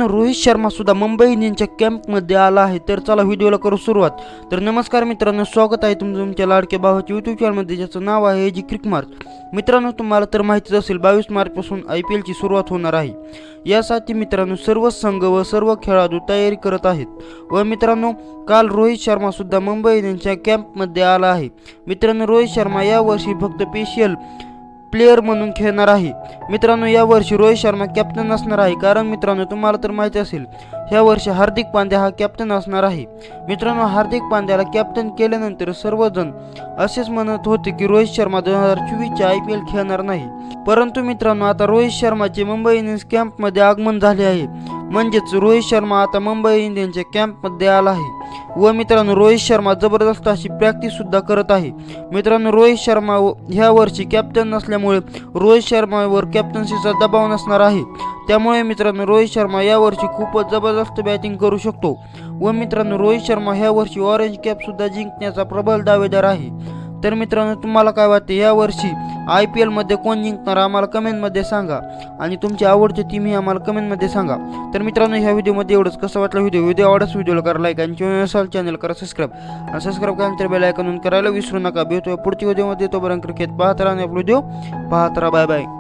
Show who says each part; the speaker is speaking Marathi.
Speaker 1: रोहित शर्मा सुद्धा मुंबई इंडियन्सच्या कॅम्पमध्ये आला आहे. तर चला व्हिडिओला करू सुरुवात. तर नमस्कार मित्रांनो, स्वागत आहे तुमच्या लाडक्या भावाच्या यूट्यूब चॅनलमध्ये, ज्याचं नाव आहे जी क्रिक मार्च. मित्रांनो, तुम्हाला तर माहितीच असेल 22 मार्चपासून IPLची सुरुवात होणार आहे. यासाठी मित्रांनो सर्व संघ व सर्व खेळाडू तयारी करत आहेत. व मित्रांनो, काल रोहित शर्मा सुद्धा मुंबई इंडियन्सच्या कॅम्पमध्ये आला आहे. मित्रांनो, रोहित शर्मा यावर्षी फक्त स्पेशल प्लेयर म्हणून खेळणार आहे. मित्रांनो, यावर्षी रोहित शर्मा कॅप्टन असणार आहे, कारण मित्रांनो तुम्हाला तर माहिती असेल ह्या वर्षी हार्दिक पांड्या हा कॅप्टन असणार आहे. मित्रांनो, हार्दिक पांड्याला कॅप्टन केल्यानंतर सर्वजण असेच म्हणत होते की रोहित शर्मा 2024चे IPL खेळणार नाही. परंतु मित्रांनो, आता रोहित शर्माचे मुंबई इंडियन्स कॅम्पमध्ये आगमन झाले आहे. म्हणजेच रोहित शर्मा आता मुंबई इंडियन्सच्या कॅम्पमध्ये आला आहे. व मित्रांनो, रोहित शर्मा जबरदस्त अशी प्रॅक्टिस सुद्धा करत आहे. मित्रांनो, रोहित शर्मा ह्या वर्षी कॅप्टन नसल्यामुळे रोहित शर्मावर कॅप्टन्सीचा दबाव नसणार आहे. त्यामुळे मित्रांनो, रोहित शर्मा यावर्षी खूपच जबरदस्त बॅटिंग करू शकतो. व मित्रांनो, रोहित शर्मा ह्या वर्षी ऑरेंज कॅप सुद्धा जिंकण्याचा प्रबल दावेदार आहे. तर मित्रांनो, तुम्हाला काय वाटते, यावर्षी IPL मध्ये कोण जिंकणार आम्हाला कमेंटमध्ये सांगा. आणि तुमची आवडती टीमही आम्हाला कमेंटमध्ये सांगा. तर मित्रांनो, ह्या व्हिडिओमध्ये एवढंच. कसं वाटलं व्हिडिओ आवडल्यास व्हिडिओला करा लाईक आणि चॅनल करा सबस्क्राईब. आणि सबस्क्राईब केल्यानंतर बेल आयकॉन ऑन करायला विसरू नका. भेटूया पुढच्या व्हिडिओमध्ये. तोपर्यंत क्रिकेट पाहत राहा आणि आपला व्हिडिओ पाहत राहा. Bye bye.